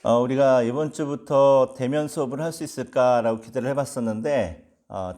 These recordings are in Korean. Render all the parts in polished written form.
우리가 이번 주부터 대면 수업을 할 수 있을까라고 기대를 해봤었는데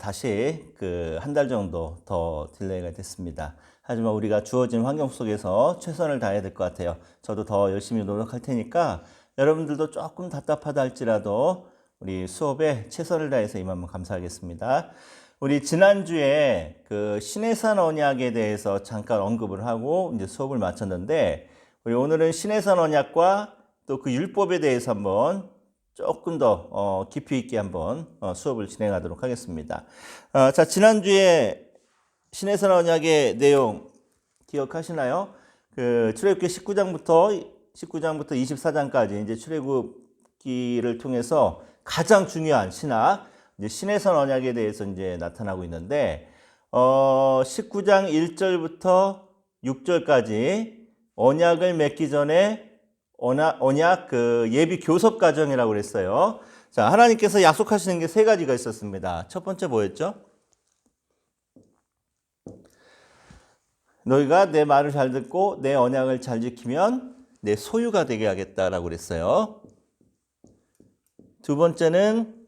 다시 그 한 달 정도 더 딜레이가 됐습니다. 하지만 우리가 주어진 환경 속에서 최선을 다해야 될 것 같아요. 저도 더 열심히 노력할 테니까 여러분들도 조금 답답하다 할지라도 우리 수업에 최선을 다해서 임하면 감사하겠습니다. 우리 지난주에 그 신해산 언약에 대해서 잠깐 언급을 하고 이제 수업을 마쳤는데 우리 오늘은 신해산 언약과 또 그 율법에 대해서 한번 조금 더 깊이 있게 한번 수업을 진행하도록 하겠습니다. 자, 지난주에 신해산 언약의 내용 기억하시나요? 그 출애굽기 19장부터 24장까지 이제 출애굽기를 통해서 가장 중요한 신학, 이제 신해산 언약에 대해서 이제 나타나고 있는데 19장 1절부터 6절까지 언약을 맺기 전에 언약 그 예비 교섭 과정이라고 그랬어요. 자, 하나님께서 약속하시는 게 세 가지가 있었습니다. 첫 번째 뭐였죠? 너희가 내 말을 잘 듣고 내 언약을 잘 지키면 내 소유가 되게 하겠다라고 그랬어요. 두 번째는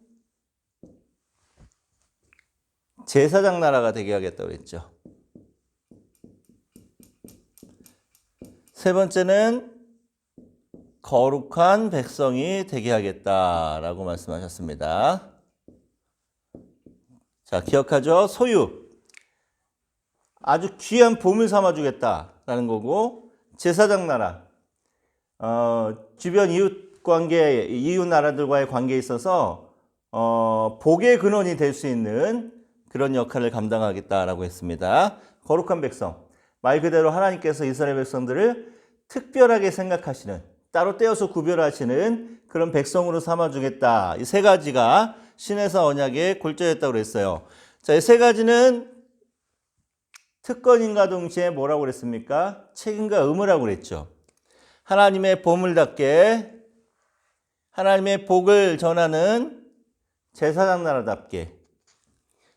제사장 나라가 되게 하겠다고 그랬죠. 세 번째는 거룩한 백성이 되게 하겠다라고 말씀하셨습니다. 자, 기억하죠? 소유. 아주 귀한 보물 삼아주겠다라는 거고, 제사장 나라. 주변 이웃 관계, 이웃 나라들과의 관계에 있어서, 복의 근원이 될 수 있는 그런 역할을 감당하겠다라고 했습니다. 거룩한 백성. 말 그대로 하나님께서 이스라엘 백성들을 특별하게 생각하시는, 따로 떼어서 구별하시는 그런 백성으로 삼아주겠다. 이 세 가지가 신해산 언약의 골자였다고 그랬어요. 자, 이 세 가지는 특권인과 동시에 뭐라고 그랬습니까? 책임과 의무라고 그랬죠. 하나님의 보물답게, 하나님의 복을 전하는 제사장 나라답게,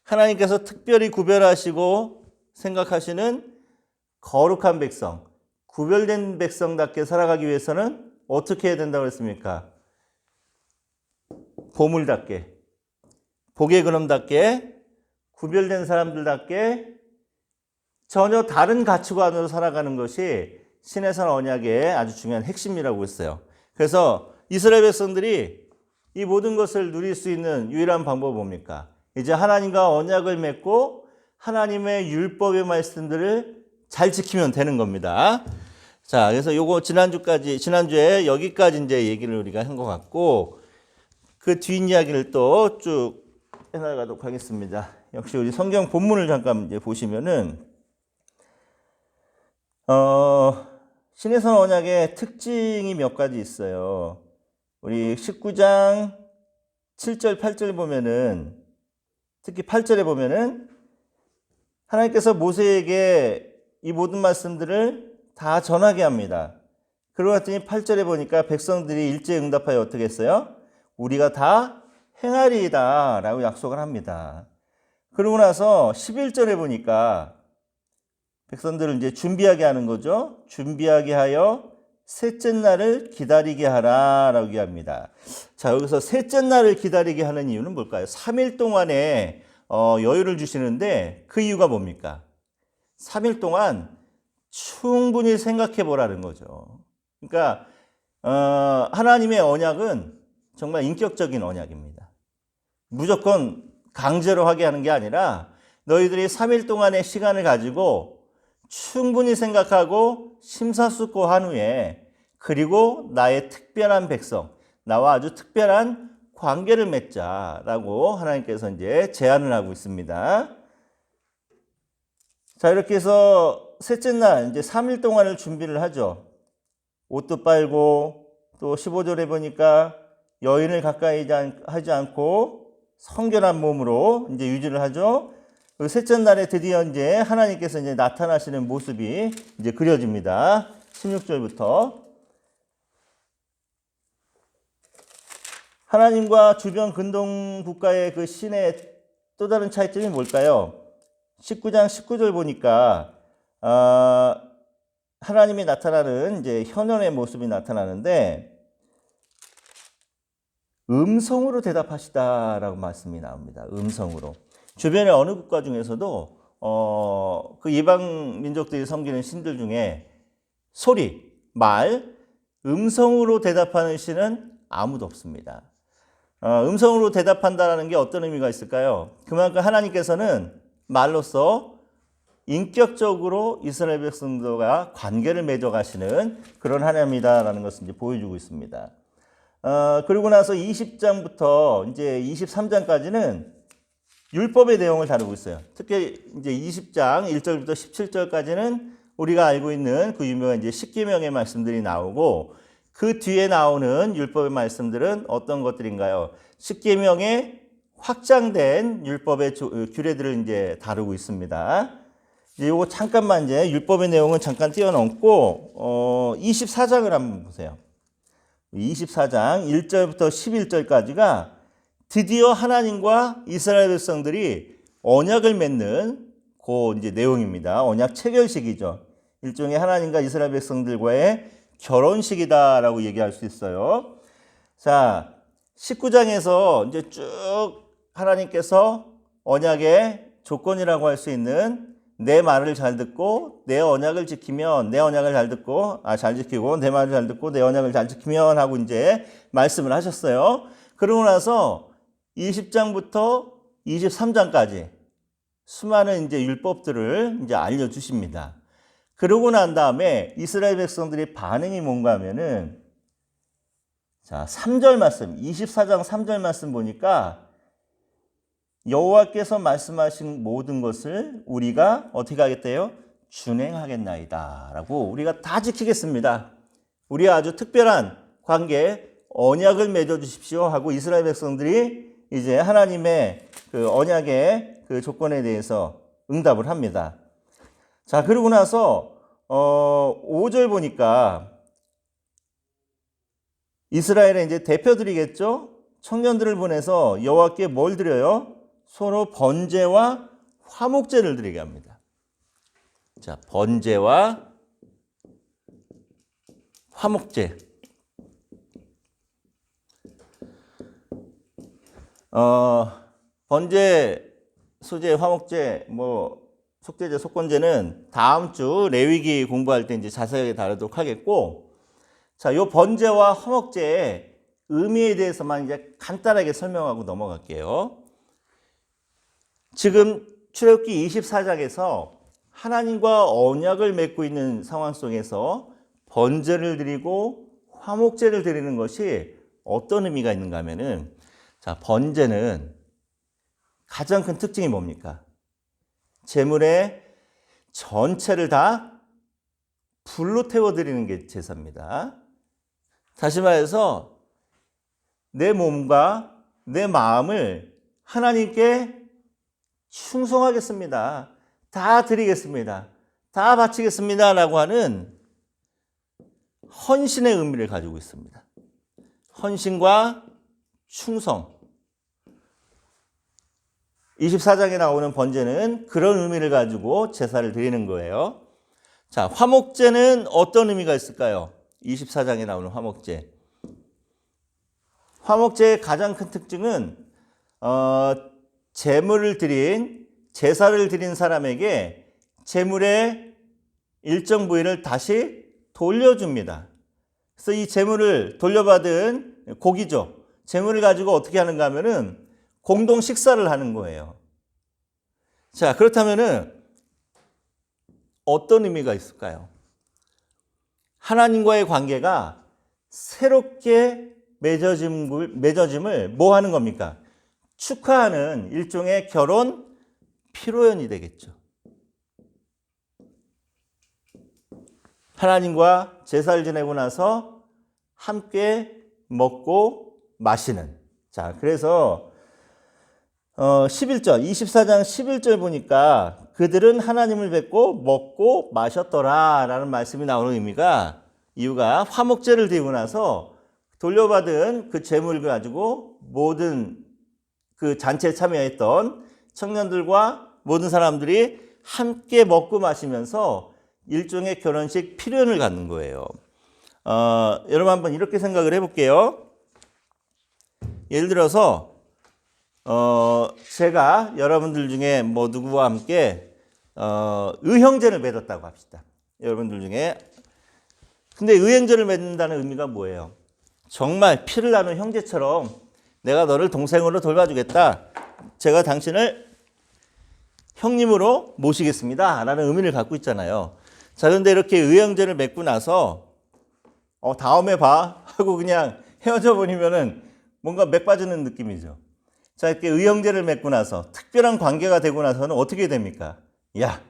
하나님께서 특별히 구별하시고 생각하시는 거룩한 백성, 구별된 백성답게 살아가기 위해서는 어떻게 해야 된다고 했습니까? 보물답게, 복의 근원답게, 구별된 사람들답게 전혀 다른 가치관으로 살아가는 것이 신해산 언약의 아주 중요한 핵심이라고 했어요. 그래서 이스라엘 백성들이 이 모든 것을 누릴 수 있는 유일한 방법은 뭡니까? 이제 하나님과 언약을 맺고 하나님의 율법의 말씀들을 잘 지키면 되는 겁니다. 자, 그래서 요거 지난주에 여기까지 이제 얘기를 우리가 한 것 같고, 그 뒷이야기를 또 쭉 해나가도록 하겠습니다. 역시 우리 성경 본문을 잠깐 이제 보시면은, 신해산 언약의 특징이 몇 가지 있어요. 우리 19장 7절, 8절 보면은, 특히 8절에 보면은, 하나님께서 모세에게 이 모든 말씀들을 다 전하게 합니다. 그러고 봤더니 8절에 보니까 백성들이 일제히 응답하여 어떻게 했어요? 우리가 다 행하리이다 라고 약속을 합니다. 그러고 나서 11절에 보니까 백성들을 이제 준비하게 하는 거죠. 준비하게 하여 셋째 날을 기다리게 하라 라고 얘기합니다. 자, 여기서 셋째 날을 기다리게 하는 이유는 뭘까요? 3일 동안에 여유를 주시는데 그 이유가 뭡니까? 3일 동안 충분히 생각해 보라는 거죠. 그러니까 하나님의 언약은 정말 인격적인 언약입니다. 무조건 강제로 하게 하는 게 아니라 너희들이 3일 동안의 시간을 가지고 충분히 생각하고 심사숙고한 후에 그리고 나의 특별한 백성, 나와 아주 특별한 관계를 맺자라고 하나님께서 이제 제안을 하고 있습니다. 자, 이렇게 해서 셋째 날 이제 3일 동안을 준비를 하죠. 옷도 빨고 또 15절에 보니까 여인을 가까이 하지 않고 성결한 몸으로 이제 유지를 하죠. 그 셋째 날에 드디어 이제 하나님께서 이제 나타나시는 모습이 이제 그려집니다. 16절부터. 하나님과 주변 근동 국가의 그 신의 또 다른 차이점이 뭘까요? 19장 19절 보니까 하나님이 나타나는 이제 현현의 모습이 나타나는데 음성으로 대답하시다라고 말씀이 나옵니다. 음성으로. 주변의 어느 국가 중에서도 그 이방 민족들이 섬기는 신들 중에 소리, 말, 음성으로 대답하는 신은 아무도 없습니다. 음성으로 대답한다는 게 어떤 의미가 있을까요? 그만큼 하나님께서는 말로써 인격적으로 이스라엘 백성들과 관계를 맺어가시는 그런 하나님이다라는 것을 이제 보여주고 있습니다. 그리고 나서 20장부터 이제 23장까지는 율법의 내용을 다루고 있어요. 특히 이제 20장 1절부터 17절까지는 우리가 알고 있는 그 유명한 이제 십계명의 말씀들이 나오고, 그 뒤에 나오는 율법의 말씀들은 어떤 것들인가요? 십계명의 확장된 율법의 규례들을 이제 다루고 있습니다. 이제 요거 잠깐만 이제 율법의 내용은 잠깐 띄워놓고 24장을 한번 보세요. 24장 1절부터 11절까지가 드디어 하나님과 이스라엘 백성들이 언약을 맺는 그 이제 내용입니다. 언약 체결식이죠. 일종의 하나님과 이스라엘 백성들과의 결혼식이다라고 얘기할 수 있어요. 자, 19장에서 이제 쭉 하나님께서 언약의 조건이라고 할 수 있는 내 말을 잘 듣고 내 언약을 지키면, 내 언약을 잘 듣고 잘 지키고 내 말을 잘 듣고 내 언약을 잘 지키면 하고 이제 말씀을 하셨어요. 그러고 나서 20장부터 23장까지 수많은 이제 율법들을 이제 알려 주십니다. 그러고 난 다음에 이스라엘 백성들의 반응이 뭔가 하면은, 자, 3절 말씀, 24장 3절 말씀 보니까 여호와께서 말씀하신 모든 것을 우리가 어떻게 하겠대요? 준행하겠나이다 라고, 우리가 다 지키겠습니다. 우리가 아주 특별한 관계, 언약을 맺어 주십시오 하고 이스라엘 백성들이 이제 하나님의 그 언약의 그 조건에 대해서 응답을 합니다. 자, 그러고 나서 5절 보니까 이스라엘의 이제 대표들이겠죠? 청년들을 보내서 여호와께 뭘 드려요? 서로 번제와 화목제를 드리게 합니다. 자, 번제와 화목제. 번제, 소제, 화목제, 속죄제, 속건제는 다음 주 레위기 공부할 때 이제 자세하게 다루도록 하겠고, 자, 요 번제와 화목제의 의미에 대해서만 이제 간단하게 설명하고 넘어갈게요. 지금 출애굽기 24장에서 하나님과 언약을 맺고 있는 상황 속에서 번제를 드리고 화목제를 드리는 것이 어떤 의미가 있는가 하면은, 자, 번제는 가장 큰 특징이 뭡니까? 제물의 전체를 다 불로 태워드리는 게 제사입니다. 다시 말해서 내 몸과 내 마음을 하나님께 충성하겠습니다. 다 드리겠습니다. 다 바치겠습니다. 라고 하는 헌신의 의미를 가지고 있습니다. 헌신과 충성. 24장에 나오는 번제는 그런 의미를 가지고 제사를 드리는 거예요. 자, 화목제는 어떤 의미가 있을까요? 24장에 나오는 화목제. 화목제의 가장 큰 특징은 제사를 드린 사람에게 제물의 일정 부위를 다시 돌려줍니다. 그래서 이 제물을 돌려받은 고기죠. 제물을 가지고 어떻게 하는가 하면은 공동 식사를 하는 거예요. 자, 그렇다면은 어떤 의미가 있을까요? 하나님과의 관계가 새롭게 맺어짐을 뭐 하는 겁니까? 축하하는 일종의 결혼 피로연이 되겠죠. 하나님과 제사를 지내고 나서 함께 먹고 마시는. 자, 그래서 11절, 24장 11절 보니까 그들은 하나님을 뵙고 먹고 마셨더라 라는 말씀이 나오는 이유가 화목제를 드리고 나서 돌려받은 그 제물을 가지고 모든 그 잔치에 참여했던 청년들과 모든 사람들이 함께 먹고 마시면서 일종의 결혼식 피로연을 갖는 거예요. 여러분 한번 이렇게 생각을 해볼게요. 예를 들어서 제가 여러분들 중에 뭐 누구와 함께 의형제를 맺었다고 합시다. 여러분들 중에. 근데 의형제를 맺는다는 의미가 뭐예요? 정말 피를 나눈 형제처럼 내가 너를 동생으로 돌봐주겠다. 제가 당신을 형님으로 모시겠습니다. 라는 의미를 갖고 있잖아요. 자, 그런데 이렇게 의형제를 맺고 나서 다음에 봐 하고 그냥 헤어져 버리면은 뭔가 맥 빠지는 느낌이죠. 자, 이렇게 의형제를 맺고 나서 특별한 관계가 되고 나서는 어떻게 됩니까? 야,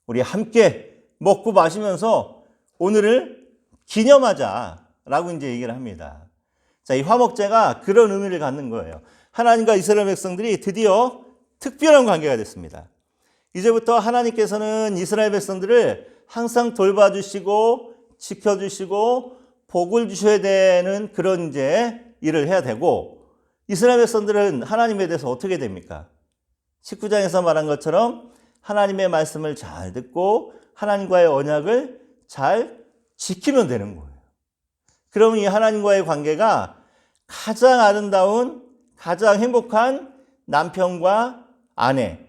우리 함께 먹고 마시면서 오늘을 기념하자 라고 이제 얘기를 합니다. 자, 이 화목제가 그런 의미를 갖는 거예요. 하나님과 이스라엘 백성들이 드디어 특별한 관계가 됐습니다. 이제부터 하나님께서는 이스라엘 백성들을 항상 돌봐주시고 지켜주시고 복을 주셔야 되는 그런 이제 일을 해야 되고, 이스라엘 백성들은 하나님에 대해서 어떻게 됩니까? 19장에서 말한 것처럼 하나님의 말씀을 잘 듣고 하나님과의 언약을 잘 지키면 되는 거예요. 그러면 이 하나님과의 관계가 가장 아름다운, 가장 행복한 남편과 아내,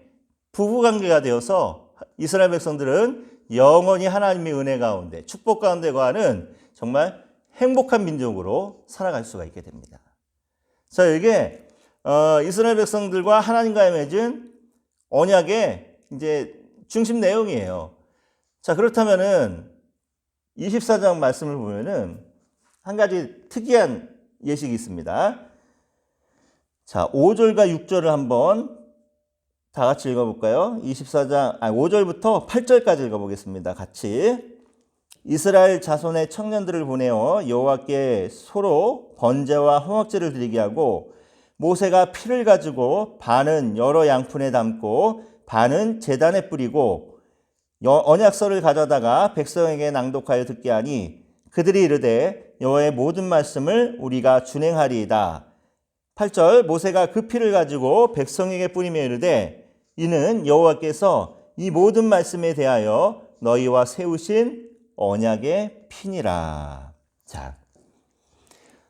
부부 관계가 되어서 이스라엘 백성들은 영원히 하나님의 은혜 가운데, 축복 가운데 거하는 정말 행복한 민족으로 살아갈 수가 있게 됩니다. 자, 이게 이스라엘 백성들과 하나님과의 맺은 언약의 이제 중심 내용이에요. 자, 그렇다면은 24장 말씀을 보면은 한 가지 특이한 예식이 있습니다. 자, 5절과 6절을 한번 다 같이 읽어볼까요? 5절부터 8절까지 읽어보겠습니다. 같이. 이스라엘 자손의 청년들을 보내어 여호와께 소로 번제와 화목제를 드리게 하고, 모세가 피를 가지고 반은 여러 양푼에 담고 반은 제단에 뿌리고 언약서를 가져다가 백성에게 낭독하여 듣게 하니, 그들이 이르되 여호와의 모든 말씀을 우리가 준행하리이다. 8절. 모세가 그 피를 가지고 백성에게 뿌리며 이르되 이는 여호와께서 이 모든 말씀에 대하여 너희와 세우신 언약의 피니라. 자,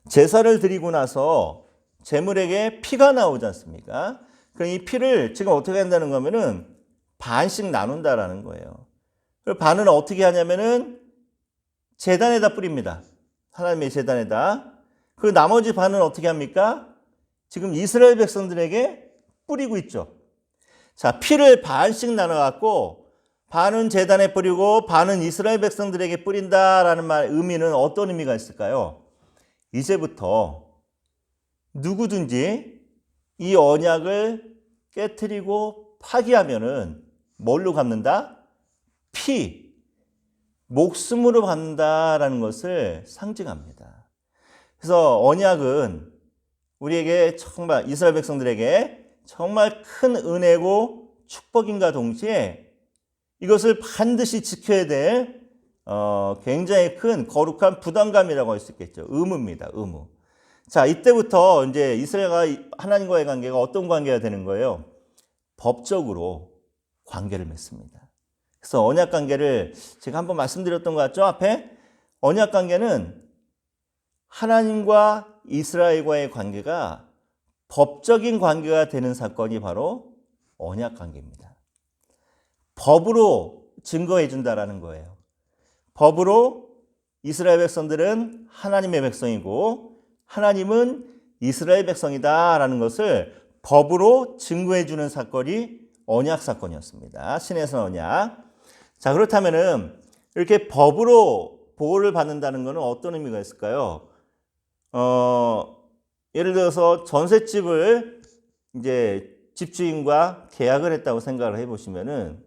제사를 드리고 나서 제물에게 피가 나오지 않습니까? 그럼 이 피를 지금 어떻게 한다는 거면은 반씩 나눈다라는 거예요. 그리고 반은 어떻게 하냐면은 제단에다 뿌립니다. 하나님의 제단에다. 그 나머지 반은 어떻게 합니까? 지금 이스라엘 백성들에게 뿌리고 있죠. 자, 피를 반씩 나눠갖고 반은 제단에 뿌리고 반은 이스라엘 백성들에게 뿌린다라는 말, 의미는 어떤 의미가 있을까요? 이제부터 누구든지 이 언약을 깨트리고 파기하면은 뭘로 갚는다? 피, 목숨으로 갚는다라는 것을 상징합니다. 그래서 언약은 우리에게 정말, 이스라엘 백성들에게 정말 큰 은혜고 축복인가 동시에 이것을 반드시 지켜야 될 굉장히 큰 거룩한 부담감이라고 할 수 있겠죠. 의무입니다. 의무. 자, 이때부터 이제 이스라엘과 하나님과의 관계가 어떤 관계가 되는 거예요? 법적으로 관계를 맺습니다. 그래서 언약 관계를 제가 한번 말씀드렸던 것 같죠? 앞에 언약 관계는 하나님과 이스라엘과의 관계가 법적인 관계가 되는 사건이 바로 언약 관계입니다. 법으로 증거해 준다라는 거예요. 법으로 이스라엘 백성들은 하나님의 백성이고 하나님은 이스라엘 백성이다라는 것을 법으로 증거해 주는 사건이 언약 사건이었습니다. 신에서 언약. 자, 그렇다면은 이렇게 법으로 보호를 받는다는 것은 어떤 의미가 있을까요? 예를 들어서 전셋집을 이제 집주인과 계약을 했다고 생각을 해보시면은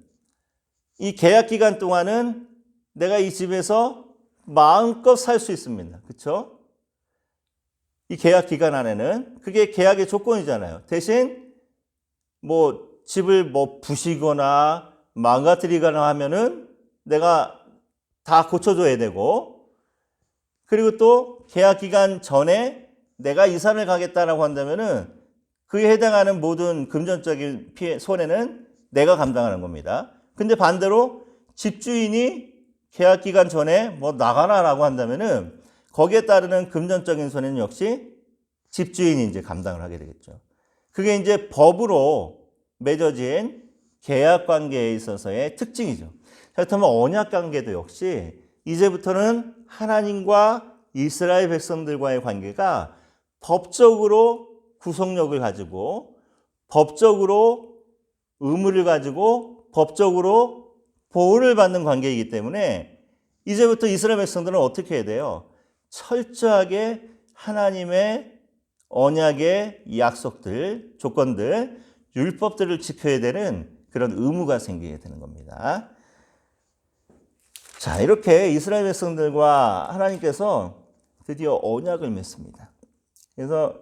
이 계약 기간 동안은 내가 이 집에서 마음껏 살 수 있습니다. 그렇죠? 이 계약 기간 안에는 그게 계약의 조건이잖아요. 대신 뭐 집을 뭐 부시거나 망가뜨리거나 하면은 내가 다 고쳐줘야 되고, 그리고 또 계약 기간 전에 내가 이사를 가겠다라고 한다면은 그에 해당하는 모든 금전적인 피해, 손해는 내가 감당하는 겁니다. 근데 반대로 집주인이 계약 기간 전에 뭐 나가라라고 한다면은 거기에 따르는 금전적인 손해는 역시 집주인이 이제 감당을 하게 되겠죠. 그게 이제 법으로 맺어진 계약 관계에 있어서의 특징이죠. 그렇다면 언약 관계도 역시 이제부터는 하나님과 이스라엘 백성들과의 관계가 법적으로 구속력을 가지고 법적으로 의무를 가지고 법적으로 보호를 받는 관계이기 때문에 이제부터 이스라엘 백성들은 어떻게 해야 돼요? 철저하게 하나님의 언약의 약속들, 조건들, 율법들을 지켜야 되는 그런 의무가 생기게 되는 겁니다. 자, 이렇게 이스라엘 백성들과 하나님께서 드디어 언약을 맺습니다. 그래서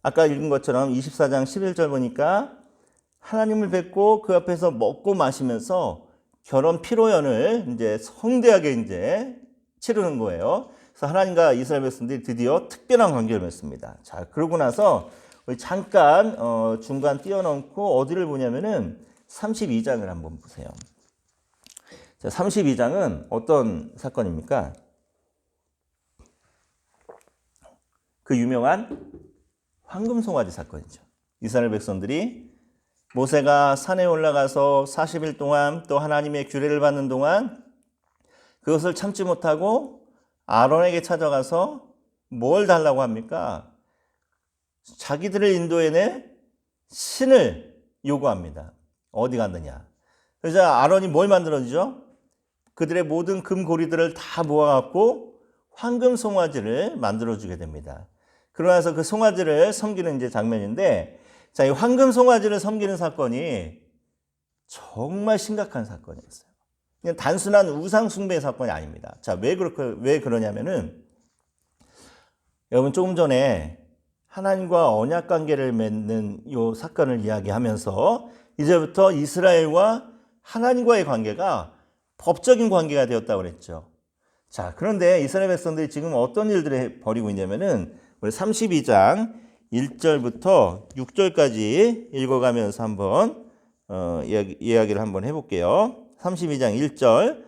아까 읽은 것처럼 24장 11절 보니까 하나님을 뵙고 그 앞에서 먹고 마시면서 결혼 피로연을 이제 성대하게 이제 치르는 거예요. 그래서 하나님과 이스라엘 백성들이 드디어 특별한 관계를 맺습니다. 자, 그러고 나서 우리 잠깐 중간 뛰어넘고 어디를 보냐면은 32장을 한번 보세요. 자, 32장은 어떤 사건입니까? 그 유명한 황금송아지 사건이죠. 이스라엘 백성들이 모세가 산에 올라가서 40일 동안 또 하나님의 규례를 받는 동안 그것을 참지 못하고 아론에게 찾아가서 뭘 달라고 합니까? 자기들을 인도해내 신을 요구합니다. 어디 갔느냐? 그래서 아론이 뭘 만들어주죠? 그들의 모든 금고리들을 다 모아갖고 황금 송아지를 만들어주게 됩니다. 그러나서 그 송아지를 섬기는 이제 장면인데, 자, 이 황금 송아지를 섬기는 사건이 정말 심각한 사건이었어요. 그냥 단순한 우상 숭배 사건이 아닙니다. 자, 왜 그러냐면은, 여러분 조금 전에 하나님과 언약 관계를 맺는 이 사건을 이야기하면서 이제부터 이스라엘과 하나님과의 관계가 법적인 관계가 되었다고 그랬죠. 자, 그런데 이스라엘 백성들이 지금 어떤 일들을 벌이고 있냐면은 우리 32장 1절부터 6절까지 읽어가면서 한번 이야기를 한번 해볼게요. 32장 1절.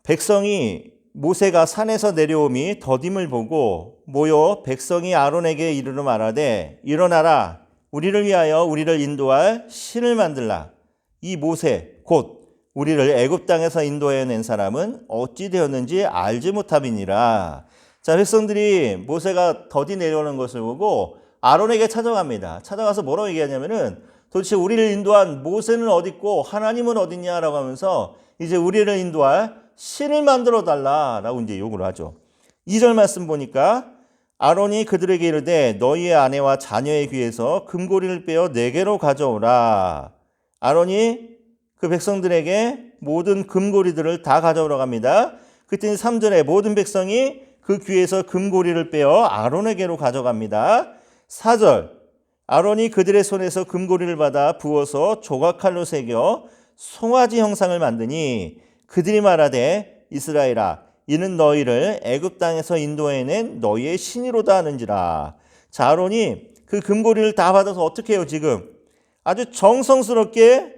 백성이 모세가 산에서 내려오미 더딤을 보고 모여 백성이 아론에게 이르러 말하되 일어나라 우리를 위하여 우리를 인도할 신을 만들라. 이 모세 곧 우리를 애굽 땅에서 인도해 낸 사람은 어찌 되었는지 알지 못함이니라. 자, 백성들이 모세가 더디 내려오는 것을 보고 아론에게 찾아갑니다. 찾아가서 뭐라고 얘기하냐면은 도대체 우리를 인도한 모세는 어디 있고 하나님은 어딨냐라고 하면서 이제 우리를 인도할 신을 만들어 달라라고 이제 요구를 하죠. 2절 말씀 보니까 아론이 그들에게 이르되 너희의 아내와 자녀의 귀에서 금고리를 빼어 내게로 가져오라. 아론이 그 백성들에게 모든 금고리들을 다 가져오라고 합니다. 그때 3절에 모든 백성이 그 귀에서 금고리를 빼어 아론에게로 가져갑니다. 4절 아론이 그들의 손에서 금고리를 받아 부어서 조각칼로 새겨 송아지 형상을 만드니 그들이 말하되 이스라엘아 이는 너희를 애굽 땅에서 인도해낸 너희의 신이로다 하는지라. 자, 아론이 그 금고리를 다 받아서 어떻게 해요? 지금 아주 정성스럽게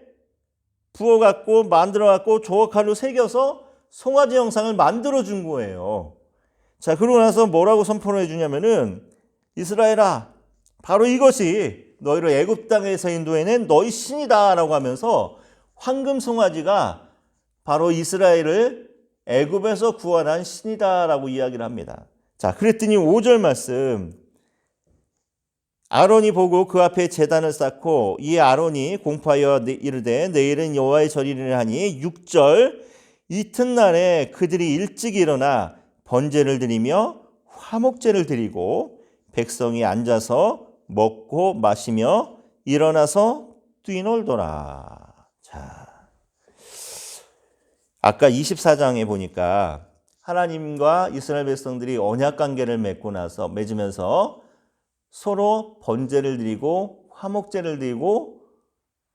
부어갖고 만들어갖고 조각칼로 새겨서 송아지 형상을 만들어준 거예요. 자, 그러고 나서 뭐라고 선포를 해주냐면은 이스라엘아 바로 이것이 너희를 애굽 땅에서 인도해낸 너희 신이다 라고 하면서 황금 송아지가 바로 이스라엘을 애굽에서 구원한 신이다 라고 이야기를 합니다. 자, 그랬더니 5절 말씀 아론이 보고 그 앞에 제단을 쌓고 이 아론이 공포하여 이르되 내일은 여호와의 절이라 하니 6절 이튿날에 그들이 일찍 일어나 번제를 드리며 화목제를 드리고 백성이 앉아서 먹고 마시며 일어나서 뛰놀더라. 자, 아까 24장에 보니까 하나님과 이스라엘 백성들이 언약 관계를 맺으면서 서로 번제를 드리고 화목제를 드리고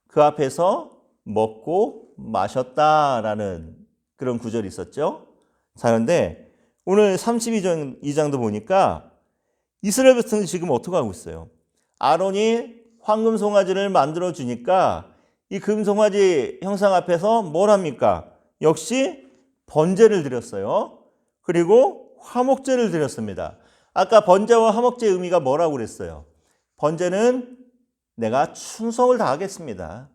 그 앞에서 먹고 마셨다라는 그런 구절이 있었죠. 자, 그런데 오늘 32장도 보니까 이스라엘 백성들이 지금 어떻게 하고 있어요? 아론이 황금 송아지를 만들어 주니까 이 금송아지 형상 앞에서 뭘 합니까? 역시 번제를 드렸어요. 그리고 화목제를 드렸습니다. 아까 번제와 화목제의 의미가 뭐라고 그랬어요? 번제는 내가 충성을 다하겠습니다.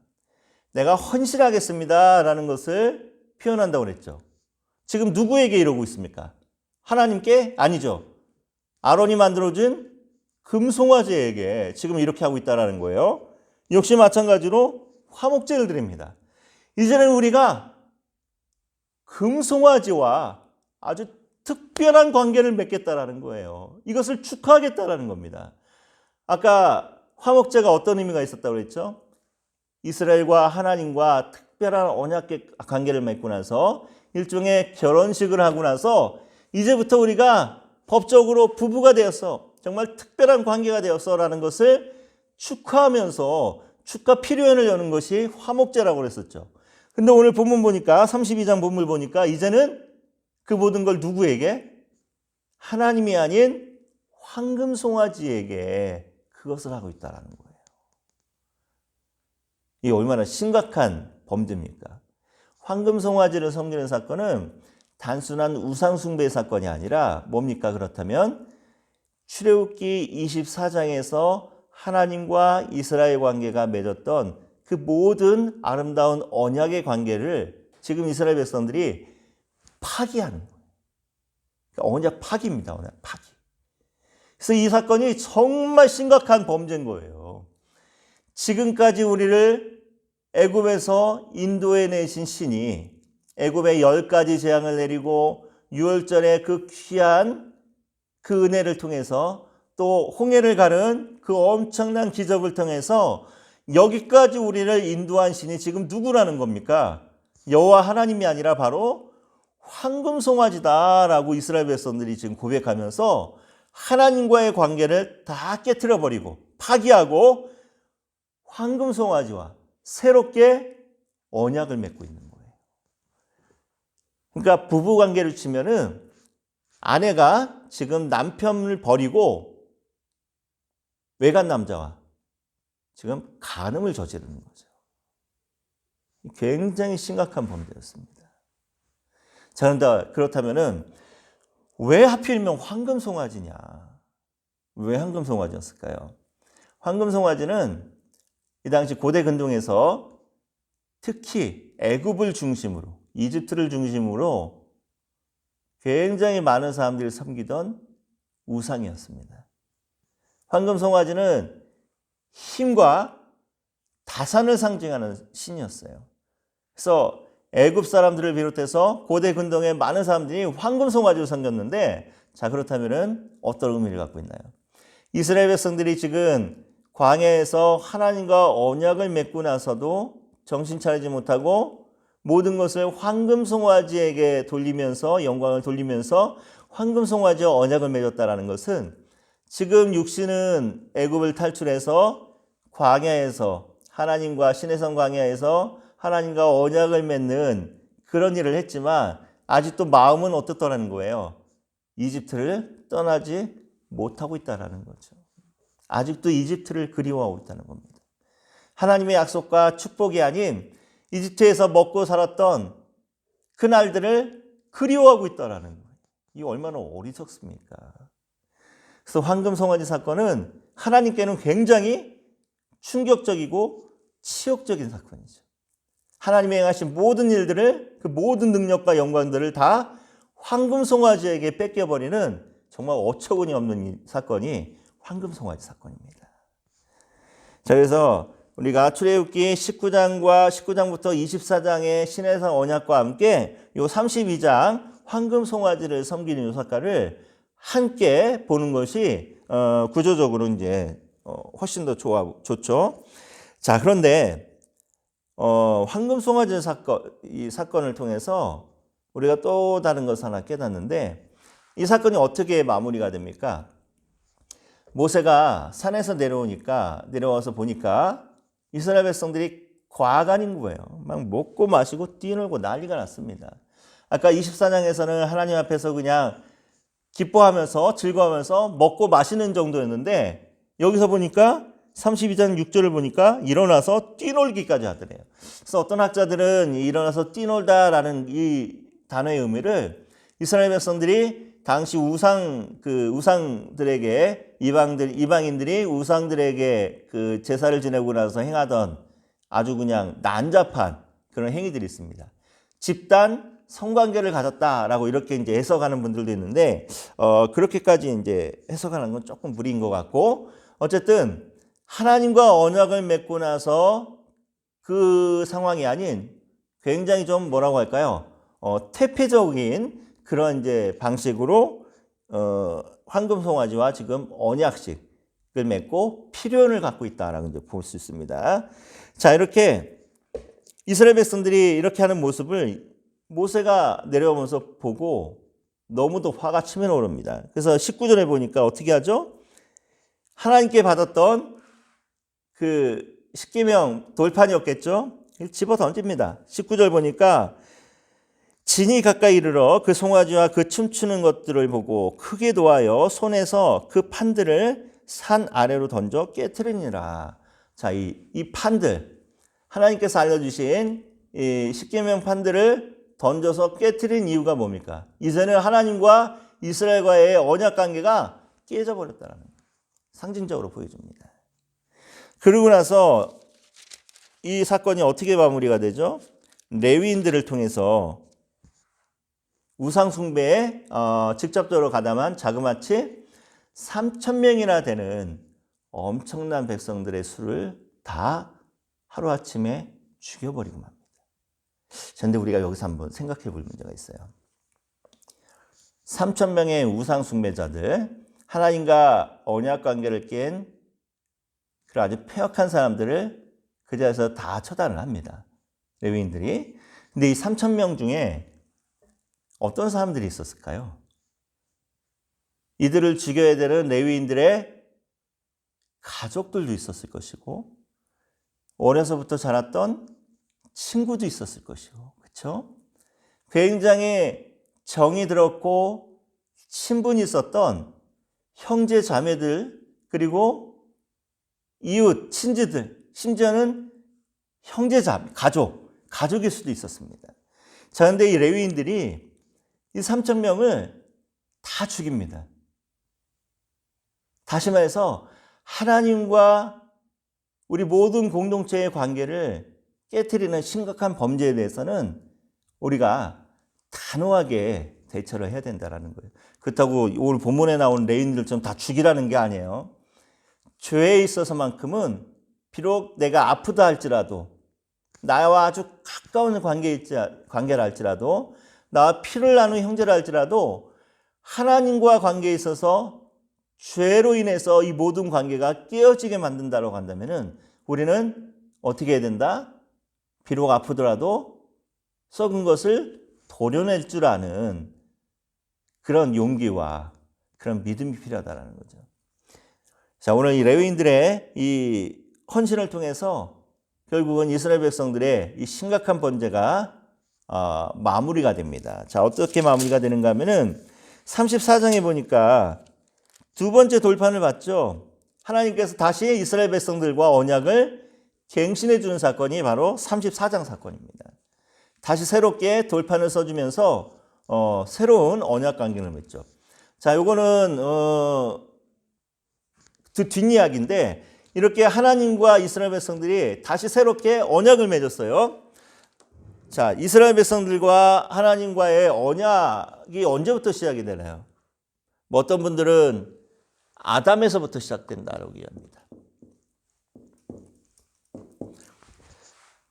내가 헌신하겠습니다. 라는 것을 표현한다고 그랬죠. 지금 누구에게 이러고 있습니까? 하나님께? 아니죠. 아론이 만들어준 금송아지에게 지금 이렇게 하고 있다는 거예요. 역시 마찬가지로 화목제를 드립니다. 이제는 우리가 금송아지와 아주 특별한 관계를 맺겠다라는 거예요. 이것을 축하하겠다라는 겁니다. 아까 화목제가 어떤 의미가 있었다고 그랬죠? 이스라엘과 하나님과 특별한 언약 관계를 맺고 나서 일종의 결혼식을 하고 나서 이제부터 우리가 법적으로 부부가 되었어. 정말 특별한 관계가 되었어라는 것을 축하하면서 축하 피료연을 여는 것이 화목제라고 그랬었죠. 근데 오늘 본문 보니까 32장 본문 보니까 이제는 그 모든 걸 누구에게? 하나님이 아닌 황금송아지에게 그것을 하고 있다는 거예요. 이게 얼마나 심각한 범죄입니까? 황금송아지를 섬기는 사건은 단순한 우상숭배 사건이 아니라 뭡니까? 그렇다면 출애굽기 24장에서 하나님과 이스라엘 관계가 맺었던 그 모든 아름다운 언약의 관계를 지금 이스라엘 백성들이 파기하는 거예요. 그러니까 언약 파기입니다. 언약 파기. 그래서 이 사건이 정말 심각한 범죄인 거예요. 지금까지 우리를 애굽에서 인도해 내신 신이 애굽에 10가지 재앙을 내리고 유월절에 그 귀한 그 은혜를 통해서 또 홍해를 가른 그 엄청난 기적을 통해서 여기까지 우리를 인도한 신이 지금 누구라는 겁니까? 여호와 하나님이 아니라 바로 황금송아지다라고 이스라엘 백성들이 지금 고백하면서 하나님과의 관계를 다 깨트려버리고 파기하고 황금송아지와 새롭게 언약을 맺고 있는 거예요. 그러니까 부부관계를 치면은 아내가 지금 남편을 버리고 외간 남자와 지금 간음을 저지르는 거죠. 굉장히 심각한 범죄였습니다. 자, 그렇다면은 왜 하필이면 황금송아지냐? 왜 황금송아지였을까요? 황금송아지는 이 당시 고대 근동에서 특히 애굽을 중심으로, 이집트를 중심으로 굉장히 많은 사람들이 섬기던 우상이었습니다. 황금송아지는 힘과 다산을 상징하는 신이었어요. 그래서 애굽 사람들을 비롯해서 고대 근동의 많은 사람들이 황금송아지를 섬겼는데, 자, 그렇다면은 어떤 의미를 갖고 있나요? 이스라엘 백성들이 지금 광야에서 하나님과 언약을 맺고 나서도 정신 차리지 못하고 모든 것을 황금송아지에게 돌리면서 영광을 돌리면서 황금송아지와 언약을 맺었다라는 것은 지금 육신은 애굽을 탈출해서 광야에서 하나님과 시내산 광야에서 하나님과 언약을 맺는 그런 일을 했지만 아직도 마음은 어떻더라는 거예요? 이집트를 떠나지 못하고 있다는 거죠. 아직도 이집트를 그리워하고 있다는 겁니다. 하나님의 약속과 축복이 아닌 이집트에서 먹고 살았던 그 날들을 그리워하고 있다는 거예요. 이게 얼마나 어리석습니까? 그래서 황금송아지 사건은 하나님께는 굉장히 충격적이고 치욕적인 사건이죠. 하나님이 행하신 모든 일들을, 그 모든 능력과 영광들을 다 황금송아지에게 뺏겨버리는 정말 어처구니 없는 사건이 황금송아지 사건입니다. 자, 그래서 우리가 출애굽기 19장부터 24장의 시내산 언약과 함께 이 32장 황금송아지를 섬기는 이 사건을 함께 보는 것이 구조적으로 이제 훨씬 더 좋죠. 자, 그런데 황금송아지 이 사건을 통해서 우리가 또 다른 것을 하나 깨닫는데, 이 사건이 어떻게 마무리가 됩니까? 모세가 산에서 내려와서 보니까 이스라엘 백성들이 과간인 거예요. 막 먹고 마시고 뛰놀고 난리가 났습니다. 아까 24장에서는 하나님 앞에서 그냥 기뻐하면서 즐거워하면서 먹고 마시는 정도였는데, 여기서 보니까 32장 6절을 보니까 일어나서 뛰놀기까지 하더래요. 그래서 어떤 학자들은 일어나서 뛰놀다라는 이 단어의 의미를 이스라엘 백성들이 당시 우상들에게 이방인들이 우상들에게 그 제사를 지내고 나서 행하던 아주 그냥 난잡한 그런 행위들이 있습니다. 집단 성관계를 가졌다라고 이렇게 이제 해석하는 분들도 있는데 그렇게까지 이제 해석하는 건 조금 무리인 것 같고, 어쨌든 하나님과 언약을 맺고 나서 그 상황이 아닌 굉장히 좀 뭐라고 할까요? 퇴폐적인 그런 이제 방식으로 황금 송아지와 지금 언약식을 맺고 필연을 갖고 있다라고 이제 볼 수 있습니다. 자, 이렇게 이스라엘 백성들이 이렇게 하는 모습을 모세가 내려오면서 보고 너무도 화가 치밀어 오릅니다. 그래서 19절에 보니까 어떻게 하죠? 하나님께 받았던 그 십계명 돌판이었겠죠? 집어 던집니다. 19절 보니까 진이 가까이 이르러 그 송아지와 그 춤추는 것들을 보고 크게 도하여 손에서 그 판들을 산 아래로 던져 깨트리니라. 자, 이 판들, 하나님께서 알려주신 이 십계명 판들을 던져서 깨트린 이유가 뭡니까? 이제는 하나님과 이스라엘과의 언약 관계가 깨져버렸다는 거예요. 상징적으로 보여줍니다. 그러고 나서 이 사건이 어떻게 마무리가 되죠? 레위인들을 통해서 우상 숭배에 직접적으로 가담한 자그마치 3,000명이나 되는 엄청난 백성들의 수를 다 하루아침에 죽여버리고 맙니다. 그런데 우리가 여기서 한번 생각해 볼 문제가 있어요. 3,000명의 우상 숭배자들, 하나님과 언약 관계를 깬 그런 아주 폐역한 사람들을 그 자리에서 다 처단을 합니다. 레위인들이. 근데 이 3,000명 중에 어떤 사람들이 있었을까요? 이들을 죽여야 되는 레위인들의 가족들도 있었을 것이고, 어려서부터 자랐던 친구도 있었을 것이고, 그렇죠? 굉장히 정이 들었고 친분이 있었던 형제 자매들, 그리고 이웃 친지들, 심지어는 형제 자매, 가족일 수도 있었습니다. 자, 그런데 이 레위인들이 이 3,000명을 다 죽입니다. 다시 말해서 하나님과 우리 모든 공동체의 관계를 깨트리는 심각한 범죄에 대해서는 우리가 단호하게 대처를 해야 된다는 거예요. 그렇다고 오늘 본문에 나온 레위인들 좀 다 죽이라는 게 아니에요. 죄에 있어서만큼은 비록 내가 아프다 할지라도, 나와 아주 가까운 관계라 할지라도, 나와 피를 나눈 형제라 할지라도 하나님과 관계에 있어서 죄로 인해서 이 모든 관계가 깨어지게 만든다고 한다면 우리는 어떻게 해야 된다? 비록 아프더라도 썩은 것을 도려낼 줄 아는 그런 용기와 그런 믿음이 필요하다는 거죠. 자, 오늘 이 레위인들의 이 헌신을 통해서 결국은 이스라엘 백성들의 이 심각한 번제가 마무리가 됩니다. 자, 어떻게 마무리가 되는가 하면은 34장에 보니까 두 번째 돌판을 받죠. 하나님께서 다시 이스라엘 백성들과 언약을 갱신해 주는 사건이 바로 34장 사건입니다. 다시 새롭게 돌판을 써주면서 새로운 언약 관계를 맺죠. 자, 요거는 뒷이야기인데, 이렇게 하나님과 이스라엘 백성들이 다시 새롭게 언약을 맺었어요. 자, 이스라엘 백성들과 하나님과의 언약이 언제부터 시작이 되나요? 뭐 어떤 분들은 아담에서부터 시작된다라고 얘기합니다.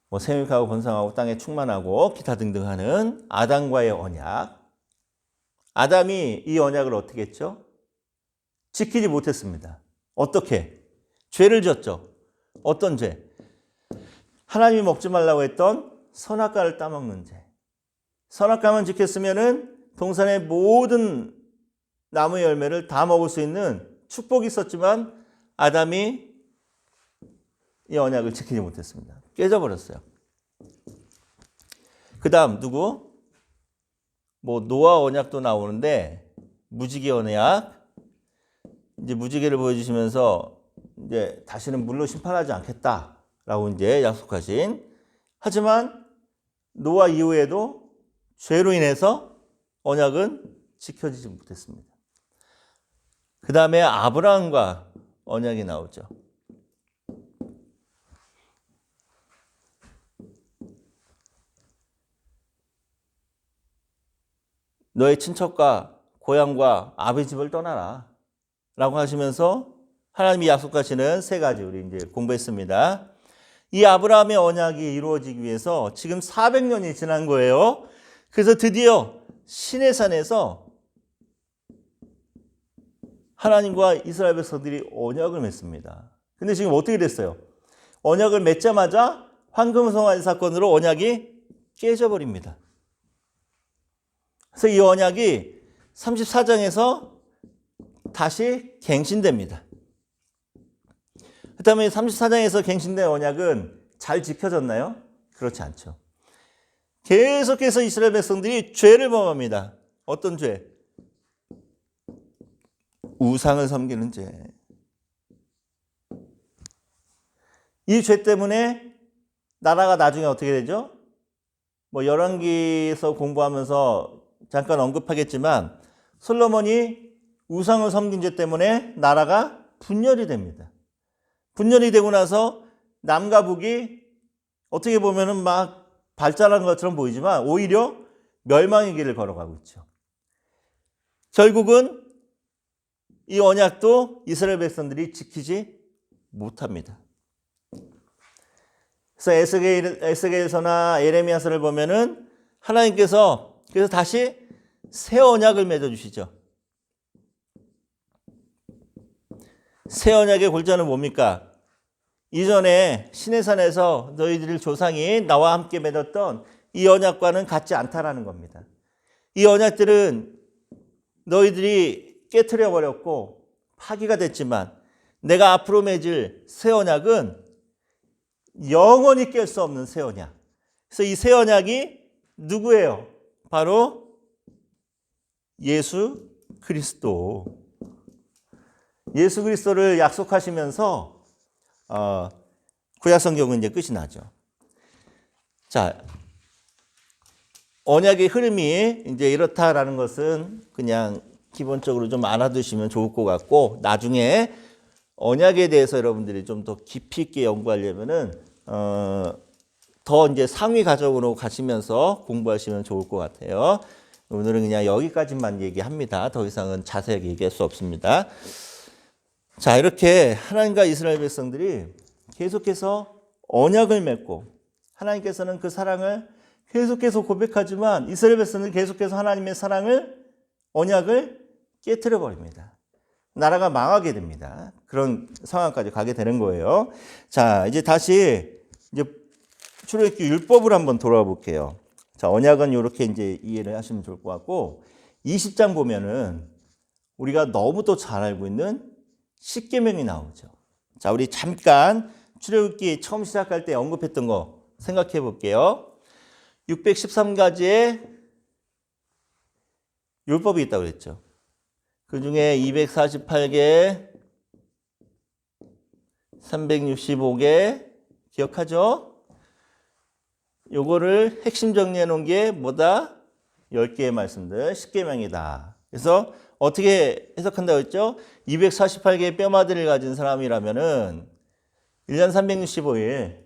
뭐 생육하고 번성하고 땅에 충만하고 기타 등등 하는 아담과의 언약. 아담이 이 언약을 어떻게 했죠? 지키지 못했습니다. 어떻게? 죄를 졌죠. 어떤 죄? 하나님이 먹지 말라고 했던 선악과를 따먹는 죄. 선악과만 지켰으면은 동산의 모든 나무의 열매를 다 먹을 수 있는 축복이 있었지만 아담이 이 언약을 지키지 못했습니다. 깨져버렸어요. 그 다음 누구? 뭐 노아 언약도 나오는데 무지개 언약. 이제 무지개를 보여주시면서 이제 다시는 물로 심판하지 않겠다라고 이제 약속하신. 하지만 노아 이후에도 죄로 인해서 언약은 지켜지지 못했습니다. 그 다음에 아브라함과 언약이 나오죠. 너의 친척과 고향과 아버지 집을 떠나라 라고 하시면서 하나님이 약속하시는 세 가지 우리 이제 공부했습니다. 이 아브라함의 언약이 이루어지기 위해서 지금 400년이 지난 거예요. 그래서 드디어 시내산에서 하나님과 이스라엘 백성들이 언약을 맺습니다. 근데 지금 어떻게 됐어요? 언약을 맺자마자 황금송아지 사건으로 언약이 깨져버립니다. 그래서 이 언약이 34장에서 다시 갱신됩니다. 그 다음에 34장에서 갱신된 언약은 잘 지켜졌나요? 그렇지 않죠. 계속해서 이스라엘 백성들이 죄를 범합니다. 어떤 죄? 우상을 섬기는 죄. 이 죄 때문에 나라가 나중에 어떻게 되죠? 뭐 열왕기에서 공부하면서 잠깐 언급하겠지만 솔로몬이 우상을 섬긴 죄 때문에 나라가 분열이 됩니다. 분열이 되고 나서 남과 북이 어떻게 보면은 막 발전한 것처럼 보이지만 오히려 멸망의 길을 걸어가고 있죠. 결국은 이 언약도 이스라엘 백성들이 지키지 못합니다. 그래서 에스겔서나 예레미야서를 보면은 하나님께서 그래서 다시 새 언약을 맺어주시죠. 새 언약의 골자는 뭡니까? 이전에 시내산에서 너희들 조상이 나와 함께 맺었던 이 언약과는 같지 않다라는 겁니다. 이 언약들은 너희들이 깨트려 버렸고 파기가 됐지만 내가 앞으로 맺을 새 언약은 영원히 깰 수 없는 새 언약. 그래서 이 새 언약이 누구예요? 바로 예수 그리스도. 예수 그리스도를 약속하시면서 구약 성경은 이제 끝이 나죠. 자, 언약의 흐름이 이제 이렇다라는 것은 그냥 기본적으로 좀 알아두시면 좋을 것 같고 나중에 언약에 대해서 여러분들이 좀 더 깊이 있게 연구하려면은 더 이제 상위 과정으로 가시면서 공부하시면 좋을 것 같아요. 오늘은 그냥 여기까지만 얘기합니다. 더 이상은 자세하게 얘기할 수 없습니다. 자, 이렇게 하나님과 이스라엘 백성들이 계속해서 언약을 맺고 하나님께서는 그 사랑을 계속해서 고백하지만 이스라엘 백성은 계속해서 하나님의 사랑을 언약을 깨트려 버립니다. 나라가 망하게 됩니다. 그런 상황까지 가게 되는 거예요. 자, 이제 다시 이제 출애굽기 율법을 한번 돌아와 볼게요. 자, 언약은 이렇게 이제 이해를 하시면 좋을 것 같고 20장 보면은 우리가 너무 또 잘 알고 있는 십계명이 나오죠. 자, 우리 잠깐 출애굽기 처음 시작할 때 언급했던 거 생각해 볼게요. 613가지의 율법이 있다고 그랬죠. 그 중에 248개, 365개 기억하죠? 요거를 핵심 정리해 놓은 게 뭐다? 10개의 말씀들, 십계명이다. 그래서 어떻게 해석한다고 했죠? 248개의 뼈마디를 가진 사람이라면은 1년 365일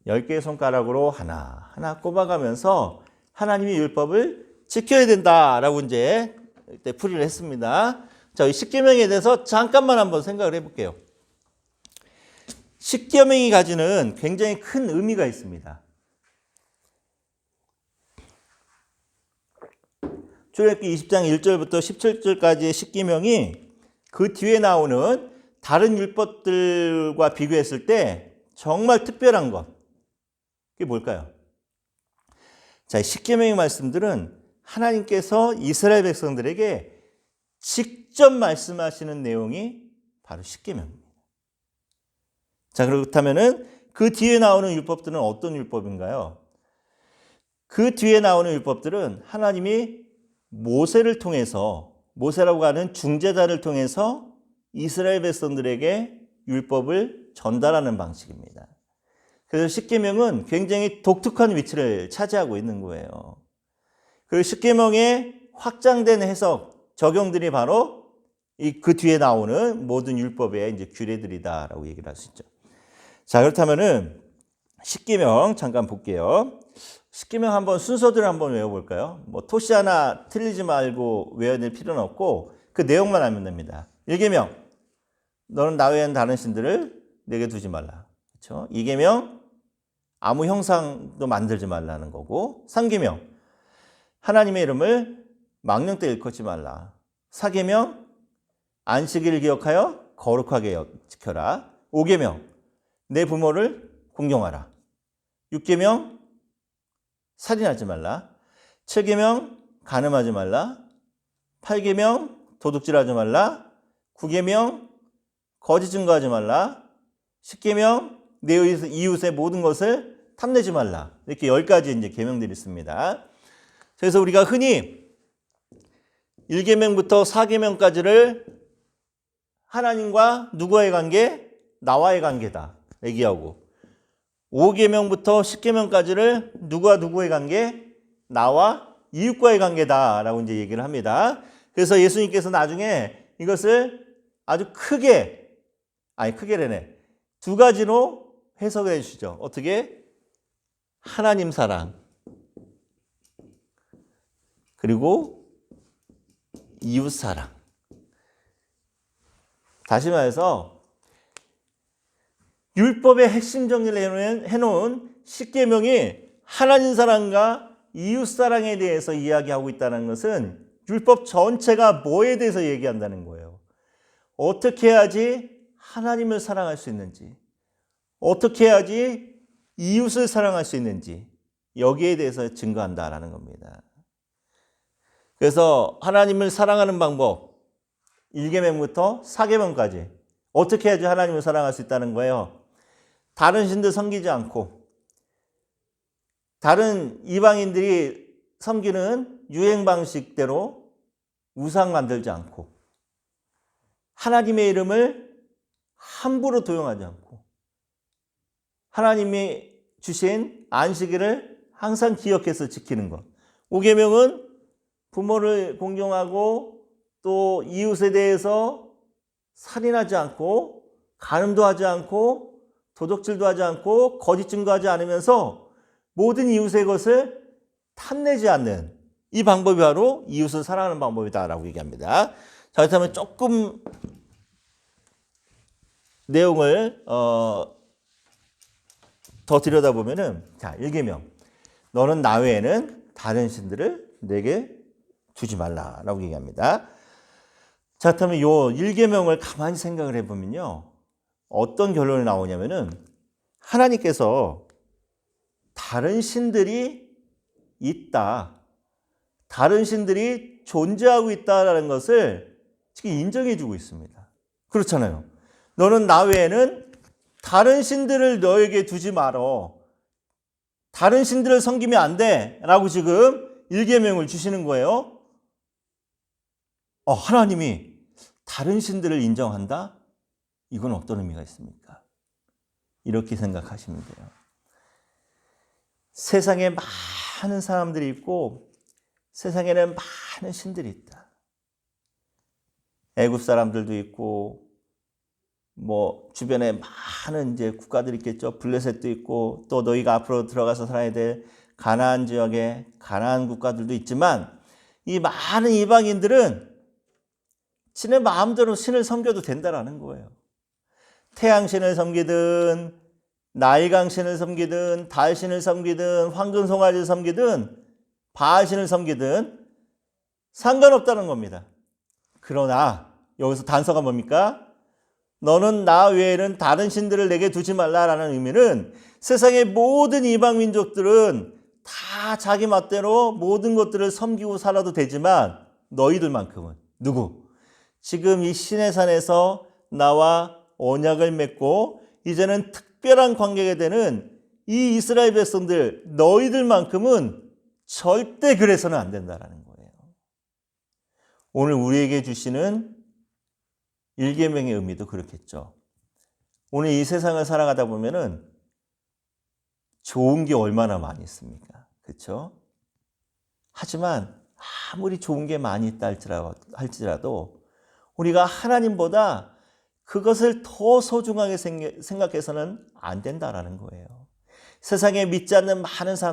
10개의 손가락으로 하나 꼽아가면서 하나님의 율법을 지켜야 된다라고 이제 그때 풀이를 했습니다. 자, 이 십계명에 대해서 잠깐만 한번 생각을 해볼게요. 십계명이 가지는 굉장히 큰 의미가 있습니다. 출애굽기 20장 1절부터 17절까지의 십계명이 그 뒤에 나오는 다른 율법들과 비교했을 때 정말 특별한 것. 그게 뭘까요? 자, 십계명의 말씀들은 하나님께서 이스라엘 백성들에게 직접 말씀하시는 내용이 바로 십계명입니다. 자, 그렇다면은 그 뒤에 나오는 율법들은 어떤 율법인가요? 그 뒤에 나오는 율법들은 하나님이 모세를 통해서, 모세라고 하는 중재자를 통해서 이스라엘 백성들에게 율법을 전달하는 방식입니다. 그래서 십계명은 굉장히 독특한 위치를 차지하고 있는 거예요. 그리고 십계명의 확장된 해석, 적용들이 바로 그 뒤에 나오는 모든 율법의 이제 규례들이다라고 얘기를 할 수 있죠. 자, 그렇다면은 십계명 잠깐 볼게요. 십계명 한번 순서들을 한번 외워볼까요? 뭐 토시 하나 틀리지 말고 외워야 될 필요는 없고 그 내용만 알면 됩니다. 1계명, 너는 나 외에는 다른 신들을 내게 두지 말라. 그렇죠? 2계명, 아무 형상도 만들지 말라는 거고. 3계명, 하나님의 이름을 망령 때 일컫지 말라. 4계명, 안식일을 기억하여 거룩하게 지켜라. 5계명, 내 부모를 공경하라. 6계명, 살인하지 말라. 7계명, 간음하지 말라. 8계명, 도둑질하지 말라. 9계명, 거짓 증거하지 말라. 10계명, 내 이웃의 모든 것을 탐내지 말라. 이렇게 10가지 이제 계명들이 있습니다. 그래서 우리가 흔히 1계명부터 4계명까지를 하나님과 누구와의 관계? 나와의 관계다 얘기하고 5계명부터 10계명까지를 누구와 누구의 관계? 나와 이웃과의 관계다라고 이제 얘기를 합니다. 그래서 예수님께서 나중에 이것을 아주 크게래네. 두 가지로 해석을 해주시죠. 어떻게? 하나님 사랑 그리고 이웃 사랑. 다시 말해서 율법의 핵심 정리를 해놓은 십계명이 하나님 사랑과 이웃 사랑에 대해서 이야기하고 있다는 것은 율법 전체가 뭐에 대해서 얘기한다는 거예요. 어떻게 해야지 하나님을 사랑할 수 있는지, 어떻게 해야지 이웃을 사랑할 수 있는지 여기에 대해서 증거한다라는 겁니다. 그래서 하나님을 사랑하는 방법 1계명부터 4계명까지 어떻게 해야지 하나님을 사랑할 수 있다는 거예요. 다른 신들 섬기지 않고 다른 이방인들이 섬기는 유행 방식대로 우상 만들지 않고 하나님의 이름을 함부로 도용하지 않고 하나님이 주신 안식일을 항상 기억해서 지키는 것. 5계명은 부모를 공경하고 또 이웃에 대해서 살인하지 않고 간음도 하지 않고 도둑질도 하지 않고 거짓 증거하지 않으면서 모든 이웃의 것을 탐내지 않는 이 방법이 바로 이웃을 사랑하는 방법이다라고 얘기합니다. 자, 그렇다면 조금 내용을 더 들여다보면은 자, 1계명. 너는 나 외에는 다른 신들을 내게 두지 말라라고 얘기합니다. 자, 그렇다면 요 1계명을 가만히 생각을 해보면요. 어떤 결론이 나오냐면은 하나님께서 다른 신들이 있다. 다른 신들이 존재하고 있다는 것을 지금 인정해 주고 있습니다. 그렇잖아요. 너는 나 외에는 다른 신들을 너에게 두지 말어. 다른 신들을 섬기면 안 돼. 라고 지금 1계명을 주시는 거예요. 하나님이 다른 신들을 인정한다? 이건 어떤 의미가 있습니까? 이렇게 생각하시면 돼요. 세상에 많은 사람들이 있고 세상에는 많은 신들이 있다. 애굽 사람들도 있고 뭐 주변에 많은 이제 국가들이 있겠죠. 블레셋도 있고 또 너희가 앞으로 들어가서 살아야 될 가나안 지역의 가나안 국가들도 있지만 이 많은 이방인들은 신의 마음대로 신을 섬겨도 된다라는 거예요. 태양신을 섬기든 나일강신을 섬기든 달신을 섬기든 황금송아지를 섬기든 바알신을 섬기든 상관없다는 겁니다. 그러나 여기서 단서가 뭡니까? 너는 나 외에는 다른 신들을 내게 두지 말라라는 의미는 세상의 모든 이방 민족들은 다 자기 맛대로 모든 것들을 섬기고 살아도 되지만 너희들만큼은 누구? 지금 이 시내산에서 나와 언약을 맺고 이제는 특별한 관계가 되는 이 이스라엘 백성들 너희들만큼은 절대 그래서는 안 된다라는 거예요. 오늘 우리에게 주시는 1계명의 의미도 그렇겠죠. 오늘 이 세상을 살아가다 보면은 좋은 게 얼마나 많이 있습니까? 그렇죠? 하지만 아무리 좋은 게 많이 있다 할지라도 우리가 하나님보다 그것을 더 소중하게 생각해서는 안 된다라는 거예요. 세상에 믿지 않는 많은 사람